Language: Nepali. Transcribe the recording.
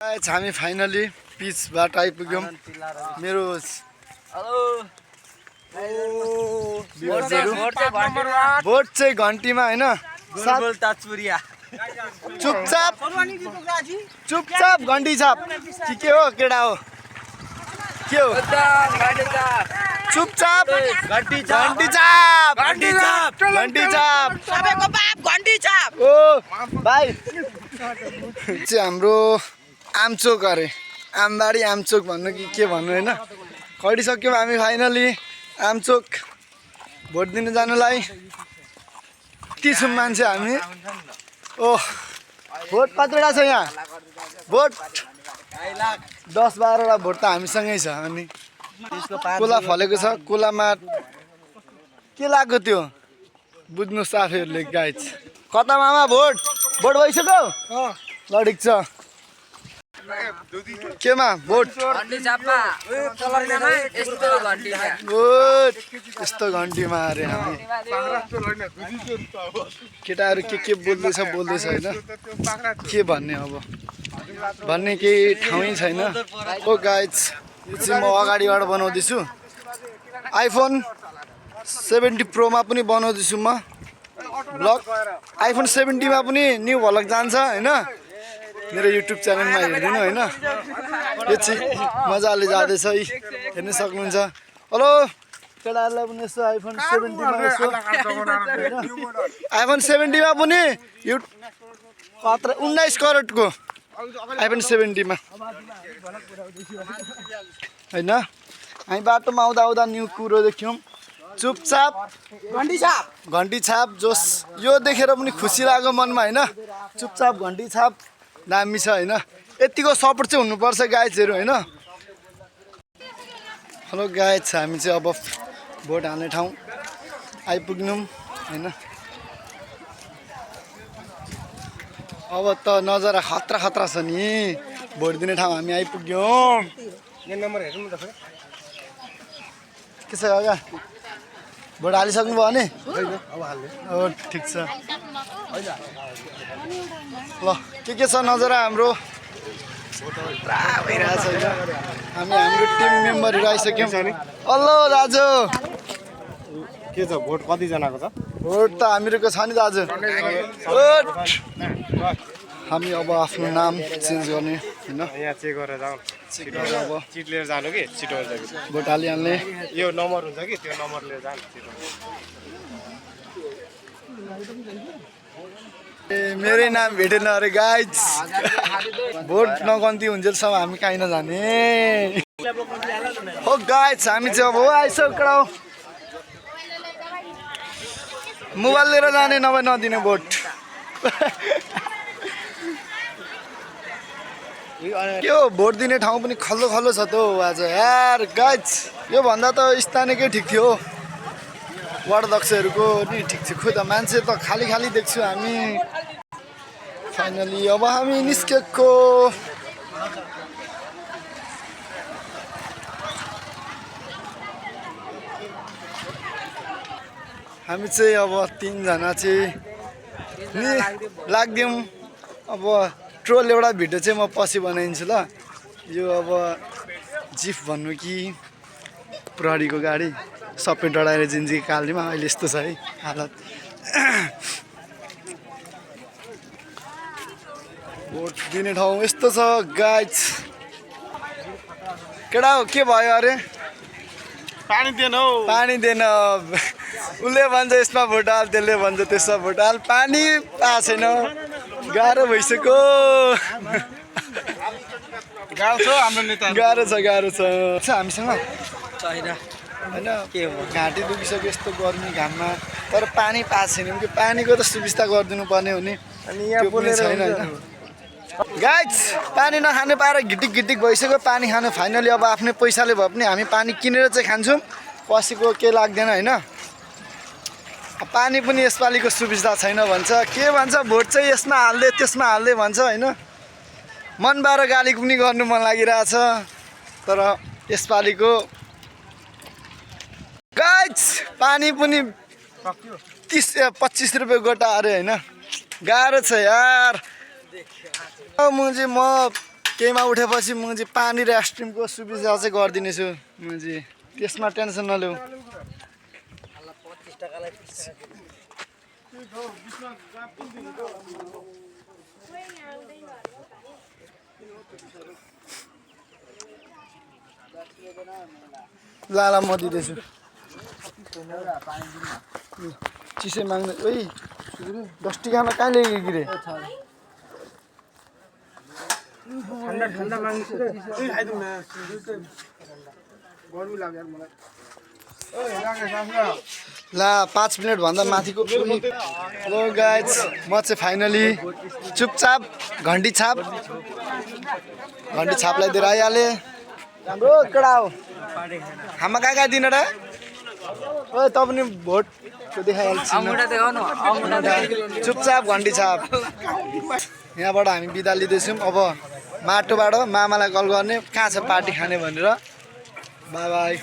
हामी फाइनली पिचबाट आइपुग्यौँ। मेरो भोट चाहिँ घन्टीमा होइन, चुपचाप घन्टी छाप कि के हो केटा हो के हो चुपचाप घन्टी छाप सबैको बाप घन्टी छाप। ओ भाइ चाहिँ हाम्रो आमचोक अरे आमबाडी आमचोक भन्नु कि के भन्नु होइन, खटिसक्यौँ हामी फाइनली आमचोक भोट दिन जानुलाई। यति छौँ मान्छे हामी। ओह भोट कतिवटा छ यहाँ? भोट 10-12वटा भोट त हामीसँगै छ। अनि कोला फलेको छ, कोलामा के लाग्यो त्यो बुझ्नु साथीहरूले। गाइज कता मामा भोट भइसक्यो ल ठिक छ। केमा भोट? यस्तो घन्टीमा अरे हामी केटाहरू के बोल्दैछ होइन, के भन्ने अब भन्ने केही ठाउँै छैन। ओ गाइज यो चाहिँ म अगाडिबाट बनाउँदैछु। आइफोन 70 प्रोमा पनि बनाउँदैछु म भ्लग। आइफोन 70मा पनि न्यू भ्लग जान्छ होइन, मेरो युट्युब च्यानलमा हेरिदिनु होइन। यो चाहिँ मजाले जाँदैछ हेर्न सक्नुहुन्छ। हेलो केटाहरूलाई पनि यसो आइफोन 70मा यसो आइफोन 70मा पनि 19 करोडको आइफोन 70मा होइन। हामी बाटोमा आउँदा न्यू कुरो देख्यौँ। चुपचाप घन्टी छाप जोस यो देखेर पनि खुसी लाग्यो मनमा होइन। चुपचाप घन्टी छाप दामी छ होइन। यतिको सपोर्ट चाहिँ हुनुपर्छ गाइजहरू होइन। हेलो गाइज हामी चाहिँ अब भोट हाल्ने ठाउँ आइपुग्यौँ होइन। अब त नजरा खतरा छ नि। भोट दिने ठाउँ हामी आइपुग्यौँ। के छ काका भोट हालिसक्नु भयो भने? अब ठिक छ ल। के छ नजरा हाम्रो पुरा भइरहेछ होइन। हामी हाम्रो टिम मेम्बरहरू आइसक्यौँ। हेलो दाजु के छ भोट कतिजनाको छ? भोट त हामीहरूको छ नि दाजु। हामी अब आफ्नो नाम चेन्ज गर्ने होइन। यहाँ चेक गरेर जाउँ। चेक गरेर अब चिट लिएर जानु कि छिटो हुन्छ। भोट हालिहाल्ने। यो नम्बर हुन्छ कि त्यो नम्बर लिएर जानु छिटो। ए मेरै नाम भेटेन अरे गाइज। भोट नगन्ती हुन्जेलसम्म हामी कहीँ नजाने हो गाइज। हामी चाहिँ अब आइसक्यो मोबाइल लिएर जाने नभए नदिने भोट। के हो भोट दिने ठाउँ पनि खल्लो छ त हौ आज यार गाइज। योभन्दा त स्थानीयकै ठिक थियो। वार्ड अध्यक्षहरूको नि ठिक छ। खोइ त मान्छे त खाली देख्छु हामी। फाइनली अब हामी निस्केको। हामी चाहिँ अब 3 जना चाहिँ नि लाग्दियौँ। अब ट्रोल एउटा भिडियो चाहिँ म पछि बनाइदिन्छु ल। यो अब जिप भन्नु कि प्रहरीको गाडी सबै डढाएर जिन्जी कालीमा अहिले यस्तो छ है हालत। भोट दिने ठाउँ यस्तो छ गाइज। केटा हो के भयो अरे? पानी दिएन हौ। पानी दिएन। उसले भन्छ यसमा भोट हाल, त्यसले भन्छ त्यसमा भोट हाल। पानी पाएको छैन। गाह्रो भइसक्यो। गाह्रो छ हाम्रो नेता। गाह्रो छ हामीसँग छैन होइन। के हो घाँटी दुखिसक्यो यस्तो गर्मी घाममा। तर पानी पाएको छैन कि पानीको त सुविस्ता गरिदिनु पर्ने हो नि। अनि यहाँ बोलेर छैन होइन। गाइज पानी नखाने पाएर घिटिक भइसक्यो। पानी खानु फाइनली अब आफ्नै पैसाले भए पनि हामी पानी किनेर चाहिँ खान्छौँ। पसीको केही लाग्दैन होइन। पानी पनि यसपालिको सुविस्ता छैन भन्छ। के भन्छ भोट चाहिँ यसमा हाल्दे त्यसमा हाल्दे भन्छ होइन। मनबाट गाली पनि गर्नु मन लागिरहेछ। तर यसपालिको गाइज पानी पनि 30-25 रुपियाँ गोटा अरे होइन। गाह्रो छ यार। म केहीमा उठेपछि म चाहिँ पानी र आइसक्रिमको सुविधा चाहिँ गरिदिनेछु म चाहिँ त्यसमा टेन्सन नलिऊ ल म दिँदैछु चिसै माग्ने ओइ डस्टी खाना कहाँ ल्यायो कि रे ठन्डा माग्छु खाइदिउँ न गर्मी लाग्यो मलाई ल 5 मिनट भन्दा माथिको हेलो गाइज म चाहिँ फाइनली चुपचाप घन्टी छापलाई दिएर आइहालेँ राम्रो कडा हो हाम्रा कहाँ कहाँ दिन र ओ त पनि भोटको देखाइहाल्छु चुपचाप घन्टी छाप यहाँबाट हामी बिदा लिँदैछौँ अब माटोबाट मामालाई कल गर्ने कहाँ छ पार्टी खाने भनेर बाई बाई